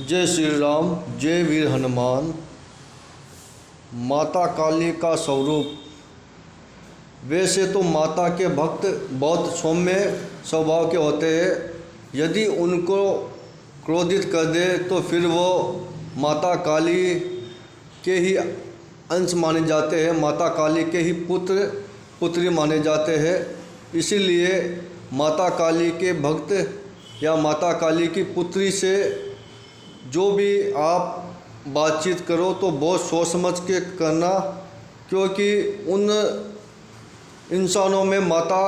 जय श्री राम, जय वीर हनुमान। माता काली का स्वरूप। वैसे तो माता के भक्त बहुत सौम्य स्वभाव के होते हैं। यदि उनको क्रोधित कर दे तो फिर वो माता काली के ही अंश माने जाते हैं, माता काली के ही पुत्री माने जाते हैं। इसीलिए माता काली के भक्त या माता काली की पुत्री से जो भी आप बातचीत करो तो बहुत सोच समझ के करना, क्योंकि उन इंसानों में माता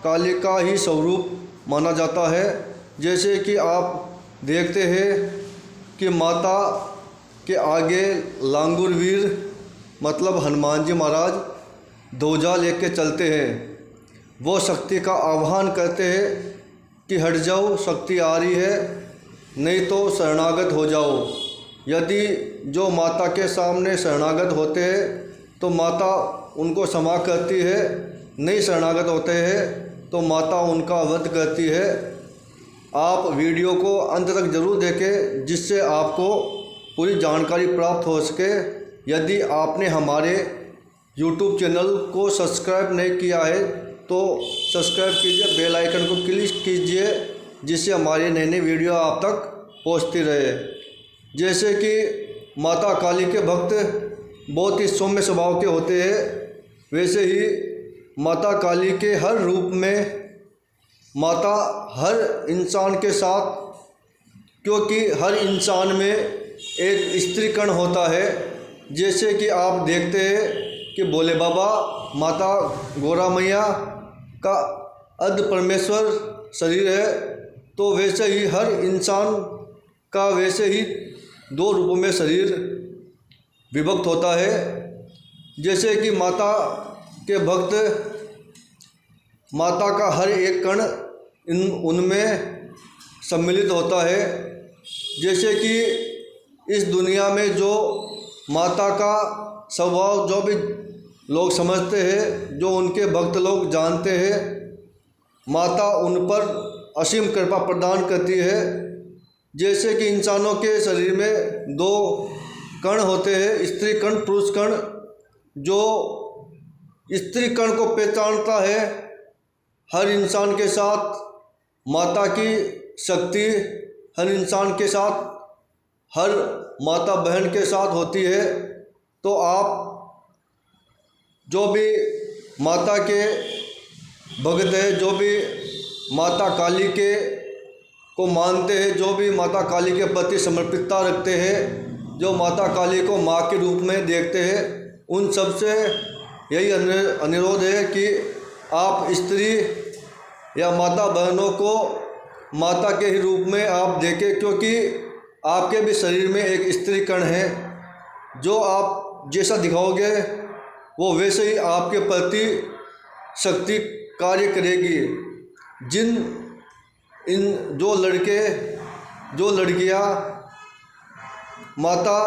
काली का ही स्वरूप माना जाता है। जैसे कि आप देखते हैं कि माता के आगे लांगुर वीर मतलब हनुमान जी महाराज ध्वजा लेके चलते हैं। वो शक्ति का आह्वान करते हैं कि हट जाओ, शक्ति आ रही है, नहीं तो शरणागत हो जाओ। यदि जो माता के सामने शरणागत होते हैं तो माता उनको क्षमा करती है, नहीं शरणागत होते हैं तो माता उनका वध करती है। आप वीडियो को अंत तक जरूर देखें जिससे आपको पूरी जानकारी प्राप्त हो सके। यदि आपने हमारे YouTube चैनल को सब्सक्राइब नहीं किया है तो सब्सक्राइब कीजिए, बेल आइकन को क्लिक कीजिए जिससे हमारी नई नई वीडियो आप तक पहुंचती रहे। जैसे कि माता काली के भक्त बहुत ही सौम्य स्वभाव के होते हैं, वैसे ही माता काली के हर रूप में माता हर इंसान के साथ, क्योंकि हर इंसान में एक स्त्री कण होता है। जैसे कि आप देखते हैं कि भोले बाबा, माता गौरा मैया का अर्ध परमेश्वर शरीर है, तो वैसे ही हर इंसान का वैसे ही दो रूपों में शरीर विभक्त होता है। जैसे कि माता के भक्त माता का हर एक कण उनमें सम्मिलित होता है। जैसे कि इस दुनिया में जो माता का स्वभाव जो भी लोग समझते हैं, जो उनके भक्त लोग जानते हैं, माता उन पर असीम कृपा प्रदान करती है। जैसे कि इंसानों के शरीर में दो कण होते हैं, स्त्री कण, पुरुष कण। जो स्त्री कण को पहचानता है, हर इंसान के साथ माता की शक्ति हर इंसान के साथ, हर माता बहन के साथ होती है। तो आप जो भी माता के भक्त है, जो भी माता काली के को मानते हैं, जो भी माता काली के प्रति समर्पितता रखते हैं, जो माता काली को माँ के रूप में देखते हैं, उन सब से यही अनुरोध है कि आप स्त्री या माता बहनों को माता के ही रूप में आप देखें, क्योंकि आपके भी शरीर में एक स्त्री कण है। जो आप जैसा दिखाओगे वो वैसे ही आपके प्रति शक्ति कार्य करेगी। जो लड़कियां माता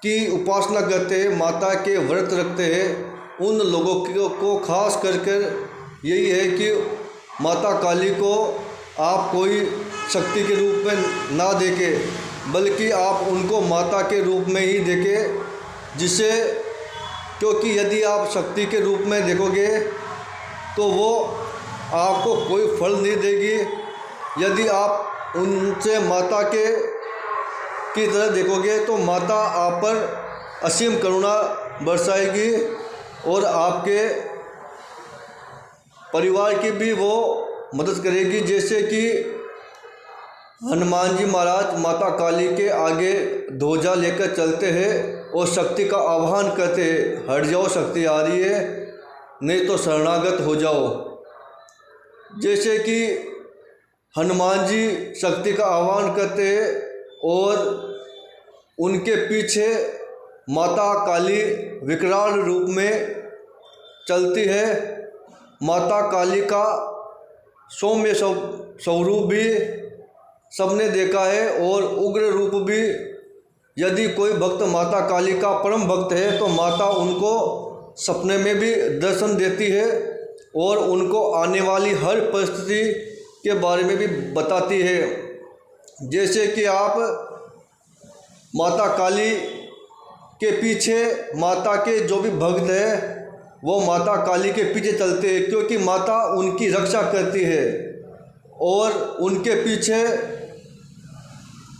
की उपासना करते हैं, माता के व्रत रखते हैं, उन लोगों को खास करके यही है कि माता काली को आप कोई शक्ति के रूप में ना देखें, बल्कि आप उनको माता के रूप में ही देखें। जिससे, क्योंकि यदि आप शक्ति के रूप में देखोगे तो वो आपको कोई फल नहीं देगी। यदि आप उनसे माता की तरह देखोगे तो माता आप पर असीम करुणा बरसाएगी और आपके परिवार की भी वो मदद करेगी। जैसे कि हनुमान जी महाराज माता काली के आगे ध्वजा लेकर चलते हैं और शक्ति का आह्वान करते हैं, हट जाओ, शक्ति आ रही है, नहीं तो शरणागत हो जाओ। जैसे कि हनुमान जी शक्ति का आह्वान करते हैं और उनके पीछे माता काली विकराल रूप में चलती है। माता काली का सौम्य स्वरूप भी सबने देखा है और उग्र रूप भी। यदि कोई भक्त माता काली का परम भक्त है तो माता उनको सपने में भी दर्शन देती है और उनको आने वाली हर परिस्थिति के बारे में भी बताती है। जैसे कि आप माता काली के पीछे माता के जो भी भक्त है वो माता काली के पीछे चलते हैं, क्योंकि माता उनकी रक्षा करती है। और उनके पीछे,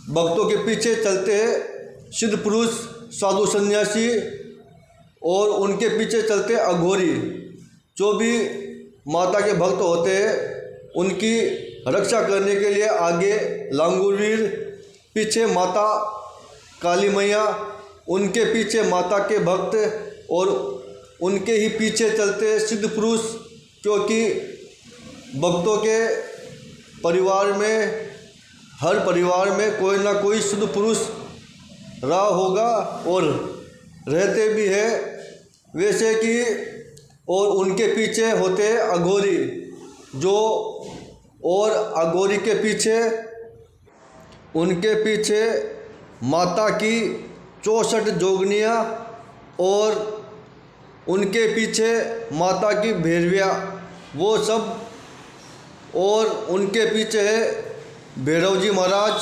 भक्तों के पीछे चलते हैं सिद्ध पुरुष, साधु सन्यासी, और उनके पीछे चलते अघोरी। जो भी माता के भक्त होते हैं उनकी रक्षा करने के लिए आगे लांगूरवीर, पीछे माता काली मैया, उनके पीछे माता के भक्त, और उनके ही पीछे चलते सिद्ध पुरुष, क्योंकि भक्तों के परिवार में, हर परिवार में कोई ना कोई सिद्ध पुरुष रहा होगा और रहते भी है वैसे कि। और उनके पीछे होते अघोरी, जो और अघोरी के पीछे, उनके पीछे माता की 64 जोगनियाँ, और उनके पीछे माता की भैरवियाँ, वो सब। और उनके पीछे है भैरव जी महाराज,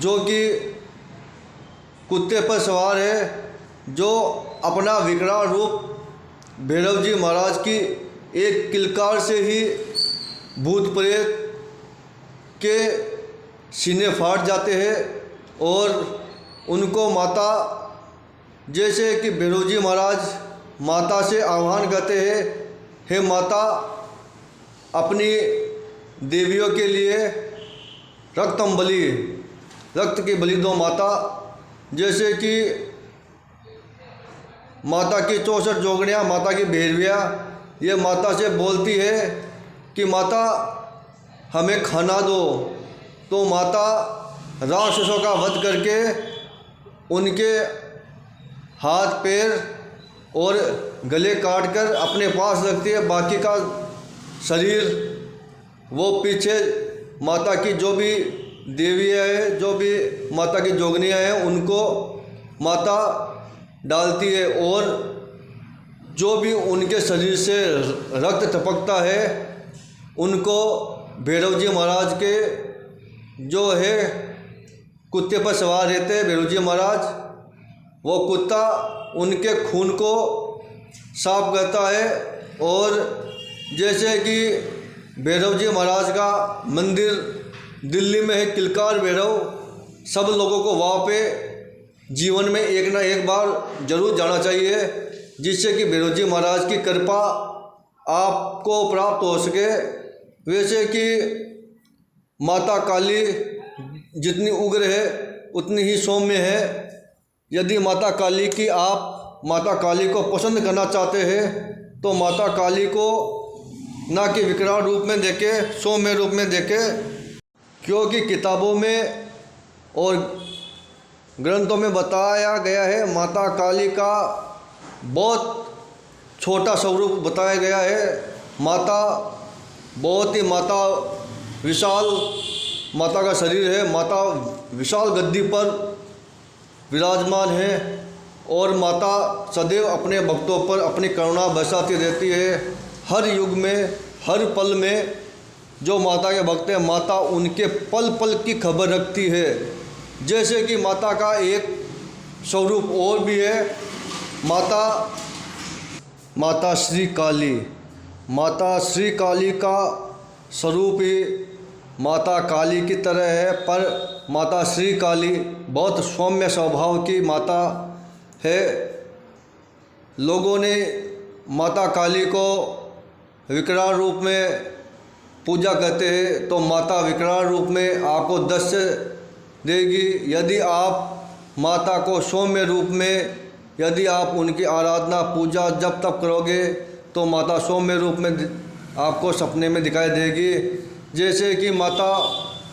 जो कि कुत्ते पर सवार है, जो अपना विकराल रूप भैरव जी महाराज की एक किलकार से ही भूत प्रेत के सीने फाड़ जाते हैं। और उनको माता, जैसे कि भैरव जी महाराज माता से आह्वान करते हैं, हे माता, अपनी देवियों के लिए रक्तम बलि, रक्त की बलि दो माता। जैसे कि माता की 64 जोगनियाँ, माता की भैरवियाँ, ये माता से बोलती है कि माता हमें खाना दो। तो माता राक्षसों का वध करके उनके हाथ पैर और गले काट कर अपने पास रखती है, बाकी का शरीर वो पीछे माता की जो भी देवियाँ हैं, जो भी माता की जोगनियाँ हैं, उनको माता डालती है। और जो भी उनके शरीर से रक्त टपकता है, उनको भैरव जी महाराज के जो है कुत्ते पर सवार रहते हैं भैरव जी महाराज, वो कुत्ता उनके खून को साफ करता है। और जैसे कि भैरव जी महाराज का मंदिर दिल्ली में है, किलकार भैरव, सब लोगों को वहाँ पे जीवन में एक ना एक बार जरूर जाना चाहिए, जिससे कि भैरव जी महाराज की कृपा आपको प्राप्त हो सके। वैसे कि माता काली जितनी उग्र है उतनी ही सौम्य है। यदि माता काली की आप माता काली को पसंद करना चाहते हैं तो माता काली को ना कि विकराल रूप में देखें, सौम्य रूप में देखें, क्योंकि किताबों में और ग्रंथों में बताया गया है माता काली का बहुत छोटा स्वरूप बताया गया है। माता बहुत ही विशाल माता का शरीर है, माता विशाल गद्दी पर विराजमान है, और माता सदैव अपने भक्तों पर अपनी करुणा बरसाती रहती है। हर युग में, हर पल में जो माता के भक्त हैं, माता उनके पल पल की खबर रखती है। जैसे कि माता का एक स्वरूप और भी है, माता श्री काली। माता श्री काली का स्वरूप ही माता काली की तरह है, पर माता श्री काली बहुत सौम्य स्वभाव की माता है। लोगों ने माता काली को विकराल रूप में पूजा करते हैं, तो माता विकराल रूप में आपको दर्शन देगी। यदि आप माता को सौम्य रूप में, यदि आप उनकी आराधना पूजा जब तक करोगे तो माता सौम्य रूप में आपको सपने में दिखाई देगी। जैसे कि माता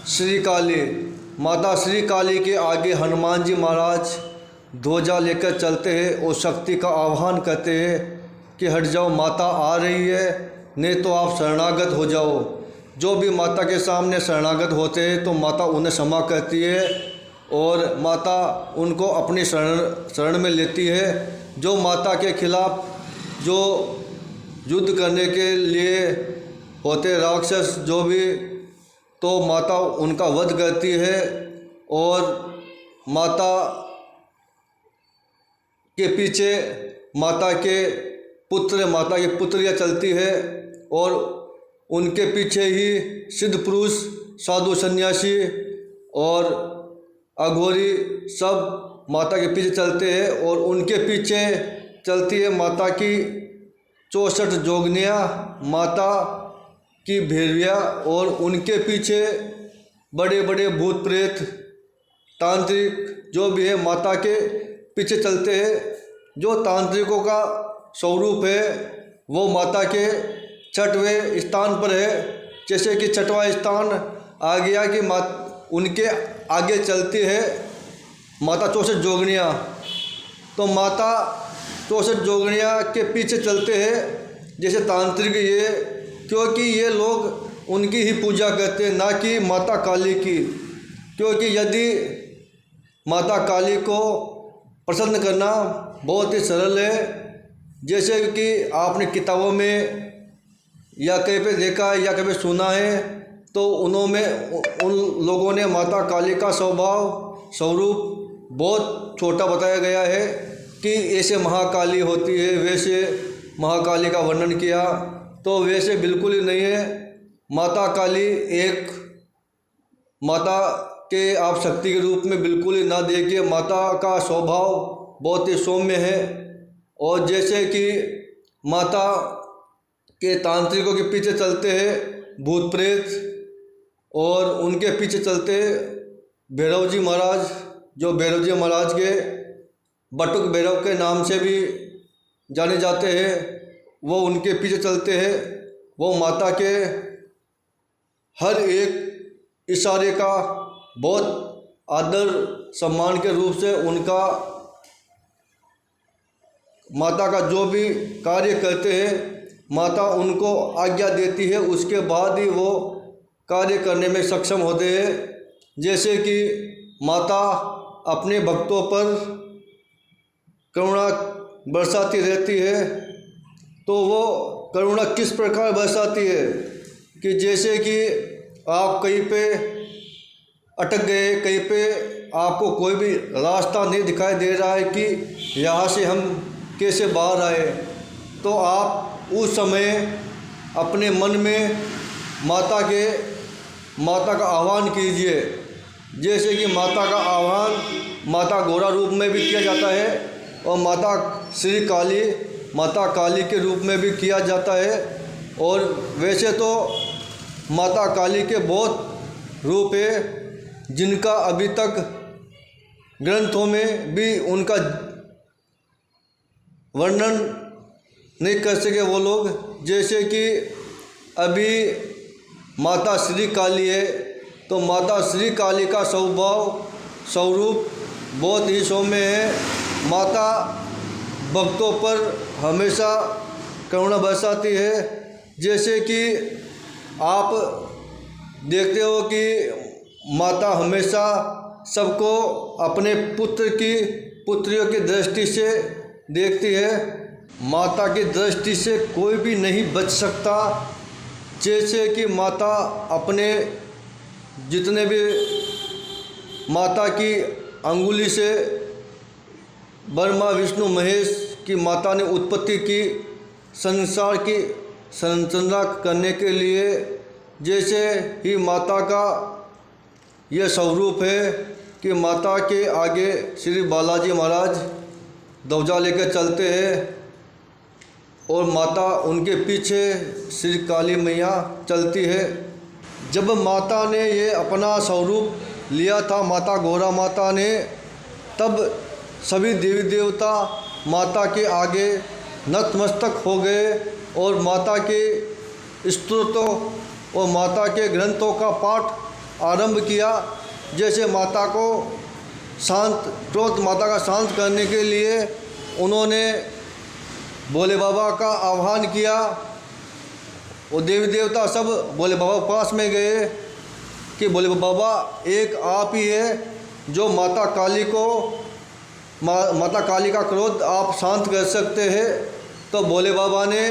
श्री काली के आगे हनुमान जी महाराज ध्वजा लेकर चलते हैं और शक्ति का आह्वान करते हैं कि हट जाओ, माता आ रही है, नहीं तो आप शरणागत हो जाओ। जो भी माता के सामने शरणागत होते हैं तो माता उन्हें क्षमा करती है और माता उनको अपनी शरण में लेती है। जो माता के खिलाफ जो युद्ध करने के लिए होते राक्षस जो भी, तो माता उनका वध करती है और माता के पीछे माता के पुत्र, माता की पुत्रियाँ चलती है और उनके पीछे ही सिद्ध पुरुष, साधु सन्यासी और अघोरी सब माता के पीछे चलते हैं। और उनके पीछे चलती है माता की 64 जोगनियाँ, माता की भैरवियाँ, और उनके पीछे बड़े बड़े भूत प्रेत तांत्रिक जो भी है माता के पीछे चलते हैं। जो तांत्रिकों का स्वरूप है वो माता के 6वें स्थान पर है। जैसे कि 6वां स्थान आ गया कि उनके आगे चलती है माता 64 जोगनियाँ। तो माता 64 जोगनियाँ के पीछे चलते हैं जैसे तांत्रिक ये, क्योंकि ये लोग उनकी ही पूजा करते हैं, ना कि माता काली की। क्योंकि यदि माता काली को प्रसन्न करना बहुत ही सरल है। जैसे कि आपने किताबों में या कहीं पे देखा है या कहीं पे सुना है, तो उन लोगों ने माता काली का स्वरूप बहुत छोटा बताया गया है कि ऐसे महाकाली होती है, वैसे महाकाली का वर्णन किया। तो वैसे बिल्कुल ही नहीं है। माता काली एक माता के आप शक्ति के रूप में बिल्कुल ही ना देखिए। माता का स्वभाव बहुत ही सौम्य है। और जैसे कि माता के तांत्रिकों के पीछे चलते हैं भूत प्रेत, और उनके पीछे चलते हैं भैरव जी महाराज, जो भैरव जी महाराज के बटुक भैरव के नाम से भी जाने जाते हैं। वो उनके पीछे चलते हैं। वो माता के हर एक इशारे का बहुत आदर सम्मान के रूप से उनका, माता का जो भी कार्य करते हैं माता उनको आज्ञा देती है, उसके बाद ही वो कार्य करने में सक्षम होते हैं। जैसे कि माता अपने भक्तों पर करुणा बरसाती रहती है। तो वो करुणा किस प्रकार बरसाती है कि जैसे कि आप कहीं पे अटक गए, कहीं पे आपको कोई भी रास्ता नहीं दिखाई दे रहा है कि यहाँ से हम कैसे बाहर आए, तो आप उस समय अपने मन में माता का आह्वान कीजिए। जैसे कि माता का आह्वान माता गौरा रूप में भी किया जाता है और माता काली के रूप में भी किया जाता है। और वैसे तो माता काली के बहुत रूप है जिनका अभी तक ग्रंथों में भी उनका वर्णन नहीं कर सके वो लोग। जैसे कि अभी माता श्री काली है, तो माता श्री काली का स्वरूप बहुत ही सौम्य है। माता भक्तों पर हमेशा करुणा बरसाती है। जैसे कि आप देखते हो कि माता हमेशा सबको अपने पुत्रियों की दृष्टि से देखती है। माता की दृष्टि से कोई भी नहीं बच सकता। जैसे कि माता अपने जितने भी माता की अंगुली से ब्रह्मा विष्णु महेश की माता ने उत्पत्ति की, संसार की संरचना करने के लिए। जैसे ही माता का यह स्वरूप है कि माता के आगे श्री बालाजी महाराज ध्वजा लेकर चलते हैं और माता उनके पीछे श्री काली मैया चलती है। जब माता ने ये अपना स्वरूप लिया था, माता गौरा माता ने, तब सभी देवी देवता माता के आगे नतमस्तक हो गए और माता के स्तोत्रों और माता के ग्रंथों का पाठ आरंभ किया। जैसे माता को क्रोध माता का शांत करने के लिए उन्होंने भोले बाबा का आह्वान किया। वो देवी देवता सब भोले बाबा पास में गए कि भोले बाबा एक आप ही है जो माता काली का क्रोध आप शांत कर सकते हैं। तो भोले बाबा ने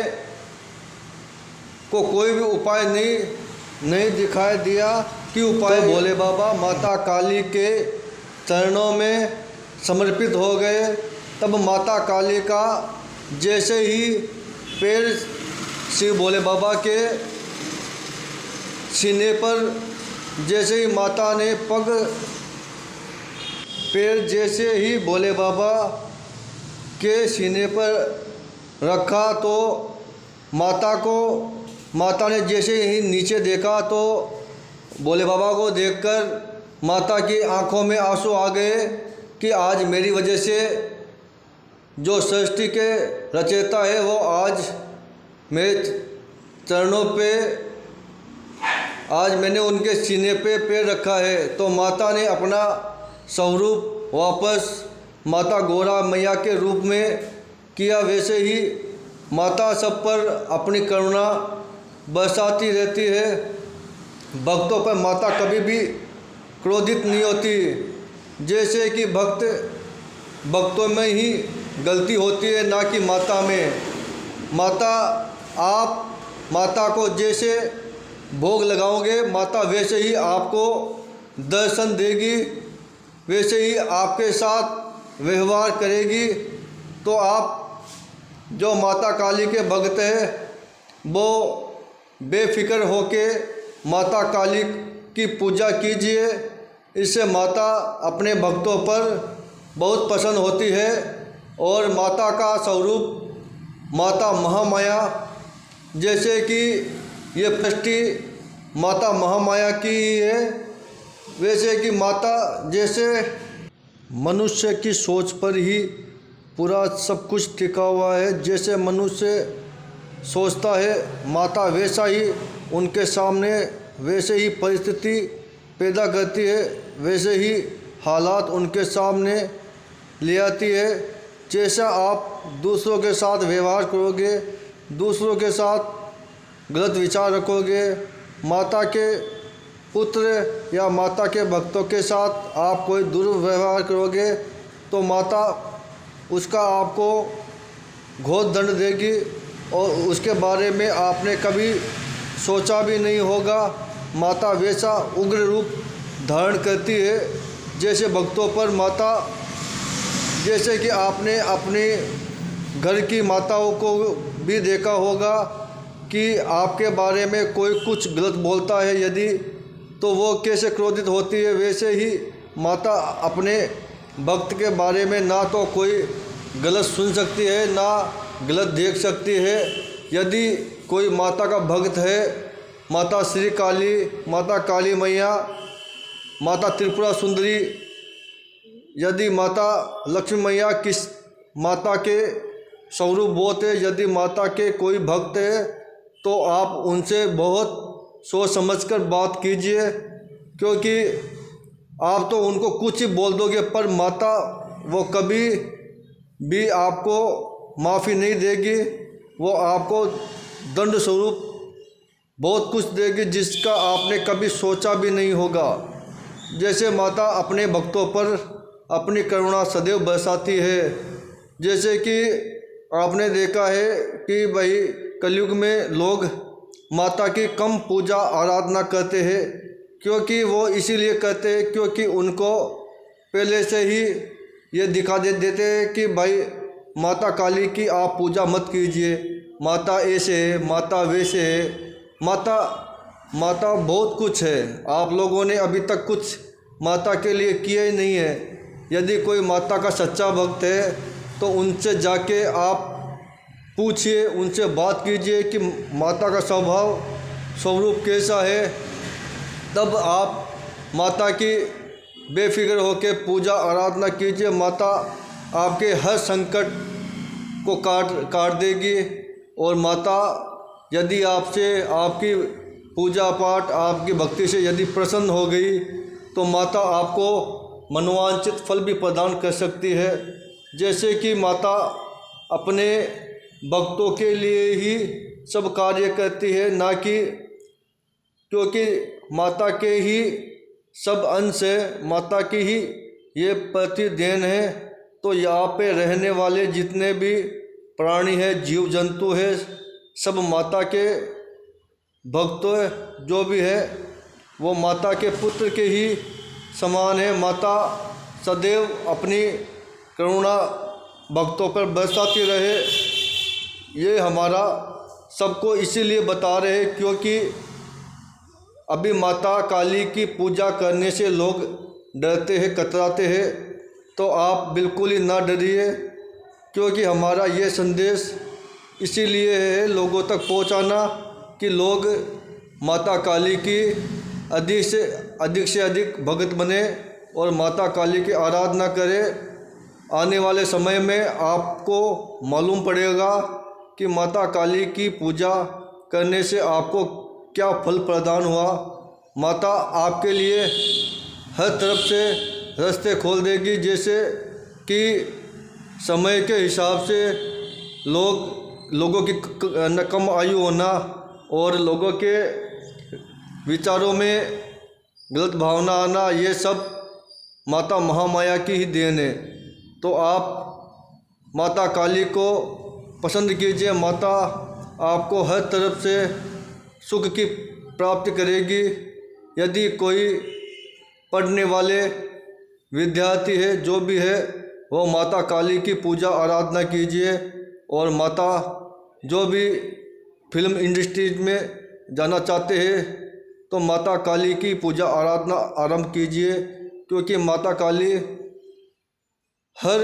को कोई भी उपाय नहीं दिखाई दिया कि उपाय। तो भोले बाबा माता काली के चरणों में समर्पित हो गए तब माता काली का जैसे ही पैर शिव भोले बाबा के सीने पर, जैसे ही माता ने पैर जैसे ही भोले बाबा के सीने पर रखा तो माता ने जैसे ही नीचे देखा तो भोले बाबा को देखकर माता की आंखों में आंसू आ गए कि आज मेरी वजह से जो सृष्टि के रचयिता है वो आज मेरे चरणों पे, आज मैंने उनके सीने पे पैर रखा है। तो माता ने अपना स्वरूप वापस माता गौरा मैया के रूप में किया। वैसे ही माता सब पर अपनी करुणा बरसाती रहती है। भक्तों पर माता कभी भी क्रोधित नहीं होती। जैसे कि भक्तों में ही गलती होती है, ना कि माता में। आप माता को जैसे भोग लगाओगे, माता वैसे ही आपको दर्शन देगी, वैसे ही आपके साथ व्यवहार करेगी। तो आप जो माता काली के भक्त हैं वो बेफिक्र होके माता काली की पूजा कीजिए। इससे माता अपने भक्तों पर बहुत प्रसन्न होती है। और माता का स्वरूप माता महामाया, जैसे कि ये सृष्टि माता महामाया की ही है, वैसे कि माता जैसे मनुष्य की सोच पर ही पूरा सब कुछ टिका हुआ है। जैसे मनुष्य सोचता है माता वैसा ही उनके सामने वैसे ही परिस्थिति पैदा करती है, वैसे ही हालात उनके सामने ले आती है। जैसा आप दूसरों के साथ व्यवहार करोगे, दूसरों के साथ गलत विचार रखोगे, माता के पुत्र या माता के भक्तों के साथ आप कोई दुर्व्यवहार करोगे तो माता उसका आपको घोर दंड देगी और उसके बारे में आपने कभी सोचा भी नहीं होगा। माता वैसा उग्र रूप धारण करती है। जैसे भक्तों पर माता, जैसे कि आपने अपने घर की माताओं को भी देखा होगा कि आपके बारे में कोई कुछ गलत बोलता है यदि, तो वो कैसे क्रोधित होती है। वैसे ही माता अपने भक्त के बारे में ना तो कोई गलत सुन सकती है, ना गलत देख सकती है। यदि कोई माता का भक्त है, माता श्री काली, माता काली मैया, माता त्रिपुरा सुंदरी, यदि माता लक्ष्मी मैया किस माता के स्वरूप बहुत है, यदि माता के कोई भक्त है तो आप उनसे बहुत सोच समझकर बात कीजिए, क्योंकि आप तो उनको कुछ ही बोल दोगे पर माता वो कभी भी आपको माफ़ी नहीं देगी। वो आपको दंड स्वरूप बहुत कुछ देगी जिसका आपने कभी सोचा भी नहीं होगा। जैसे माता अपने भक्तों पर अपनी करुणा सदैव बरसाती है। जैसे कि आपने देखा है कि भाई कलयुग में लोग माता की कम पूजा आराधना करते हैं, क्योंकि वो इसीलिए करते हैं क्योंकि उनको पहले से ही ये दिखा देते हैं कि भाई माता काली की आप पूजा मत कीजिए, माता ऐसे है, माता वैसे है। माता बहुत कुछ है, आप लोगों ने अभी तक कुछ माता के लिए किया ही नहीं है। यदि कोई माता का सच्चा भक्त है तो उनसे जाके आप पूछिए, उनसे बात कीजिए कि माता का स्वरूप कैसा है। तब आप माता की बेफिक्र होकर पूजा आराधना कीजिए। माता आपके हर संकट को काट देगी। और माता यदि आपसे आपकी पूजा पाठ, आपकी भक्ति से यदि प्रसन्न हो गई तो माता आपको मनोवांछित फल भी प्रदान कर सकती है। जैसे कि माता अपने भक्तों के लिए ही सब कार्य करती है, ना कि क्योंकि माता के ही सब अंश है, माता की ही ये प्रतिदेन है। तो यहाँ पे रहने वाले जितने भी प्राणी हैं, जीव जंतु है, सब माता के भक्त जो भी है वो माता के पुत्र के ही समान है। माता सदैव अपनी करुणा भक्तों पर बरसाती रहे। ये हमारा सबको इसीलिए बता रहे हैं क्योंकि अभी माता काली की पूजा करने से लोग डरते हैं, कतराते हैं। तो आप बिल्कुल ही ना डरिए, क्योंकि हमारा ये संदेश इसीलिए है लोगों तक पहुंचाना कि लोग माता काली की अधिक से अधिक भक्त बने और माता काली की आराधना करें। आने वाले समय में आपको मालूम पड़ेगा कि माता काली की पूजा करने से आपको क्या फल प्रदान हुआ। माता आपके लिए हर तरफ से रास्ते खोल देगी, जैसे कि समय के हिसाब से लोगों की कम आयु होना और लोगों के विचारों में गलत भावना आना, ये सब माता महामाया की ही देन है। तो आप माता काली को पसंद कीजिए। माता आपको हर तरफ से सुख की प्राप्ति करेगी। यदि कोई पढ़ने वाले विद्यार्थी है, जो भी है, वो माता काली की पूजा आराधना कीजिए। और माता जो भी फिल्म इंडस्ट्रीज में जाना चाहते हैं तो माता काली की पूजा आराधना आरंभ कीजिए, क्योंकि माता काली हर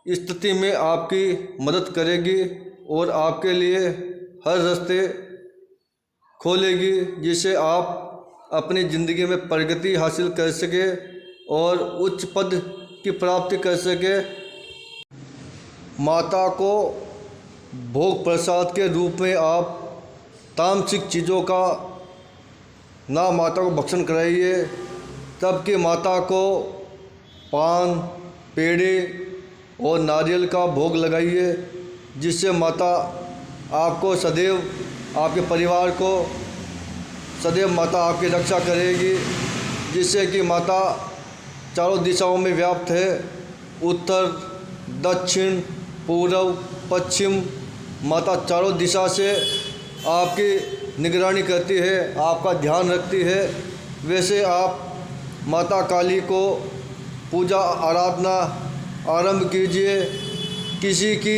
स्थिति में आपकी मदद करेगी और आपके लिए हर रास्ते खोलेगी, जिससे आप अपनी ज़िंदगी में प्रगति हासिल कर सके और उच्च पद की प्राप्ति कर सके। माता को भोग प्रसाद के रूप में आप तामसिक चीज़ों का ना माता को भक्षण कराइए, तब कि माता को पान, पेड़े और नारियल का भोग लगाइए, जिससे माता आपको सदैव, आपके परिवार को सदैव माता आपकी रक्षा करेगी। जिससे कि माता चारों दिशाओं में व्याप्त है, उत्तर, दक्षिण, पूर्व, पश्चिम। माता चारों दिशा से आपकी निगरानी करती है, आपका ध्यान रखती है। वैसे आप माता काली को पूजा आराधना आरंभ कीजिए। किसी की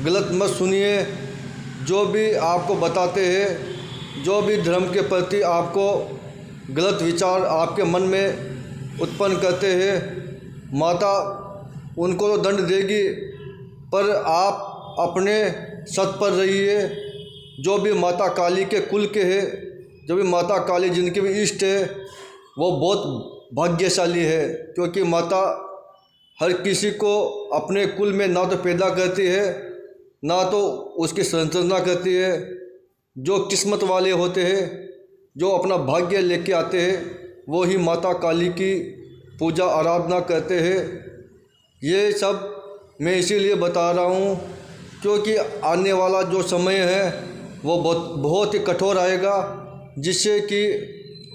गलत मत सुनिए। जो भी आपको बताते हैं, जो भी धर्म के प्रति आपको गलत विचार आपके मन में उत्पन्न करते हैं, माता उनको तो दंड देगी, पर आप अपने सत पर रहिए। जो भी माता काली के कुल के हैं, जो भी माता काली जिनके भी इष्ट है, वो बहुत भाग्यशाली है, क्योंकि माता हर किसी को अपने कुल में ना तो पैदा करती है, ना तो उसकी संरचना करती है। जो किस्मत वाले होते हैं, जो अपना भाग्य लेके आते हैं, वो ही माता काली की पूजा आराधना करते हैं। ये सब मैं इसीलिए बता रहा हूँ क्योंकि आने वाला जो समय है वो बहुत ही कठोर आएगा, जिससे कि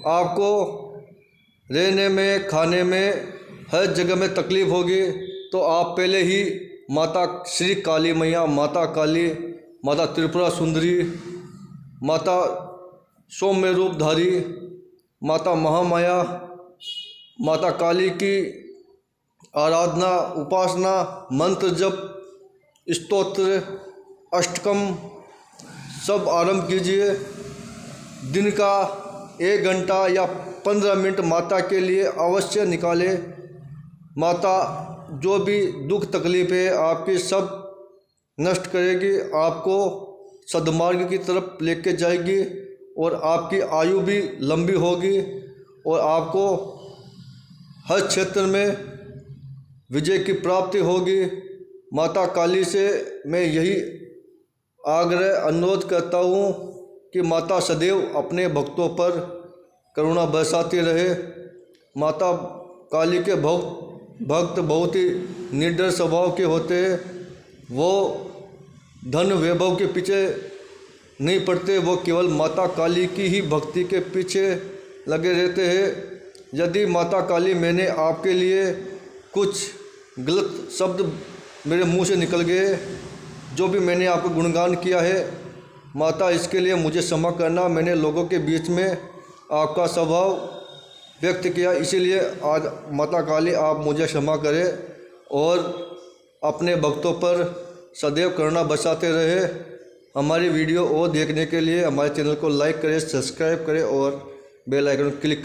आपको रहने में, खाने में, हर जगह में तकलीफ़ होगी। तो आप पहले ही माता श्री काली मैया, माता काली, माता त्रिपुरा सुंदरी, माता सौम्य रूपधारी, माता महामाया, माता काली की आराधना, उपासना, मंत्र जप, स्तोत्र, अष्टकम सब आरंभ कीजिए। दिन का 1 घंटा या 15 मिनट माता के लिए अवश्य निकालें। माता जो भी दुख तकलीफ़ है आपकी सब नष्ट करेगी, आपको सद्मार्ग की तरफ लेके जाएगी और आपकी आयु भी लंबी होगी और आपको हर क्षेत्र में विजय की प्राप्ति होगी। माता काली से मैं यही आग्रह अनुरोध करता हूँ कि माता सदैव अपने भक्तों पर करुणा बरसाती रहे। माता काली के भक्त बहुत ही निडर स्वभाव के होते हैं। वो धन वैभव के पीछे नहीं पड़ते, वो केवल माता काली की ही भक्ति के पीछे लगे रहते हैं। यदि माता काली, मैंने आपके लिए कुछ गलत शब्द मेरे मुंह से निकल गए, जो भी मैंने आपको गुणगान किया है, माता इसके लिए मुझे क्षमा करना। मैंने लोगों के बीच में आपका स्वभाव व्यक्त किया, इसीलिए आज माता काली आप मुझे क्षमा करें। और अपने भक्तों पर सदैव करुणा बरसाते रहे। हमारी वीडियो और देखने के लिए हमारे चैनल को लाइक करें, सब्सक्राइब करें और बेल आइकन क्लिक करें।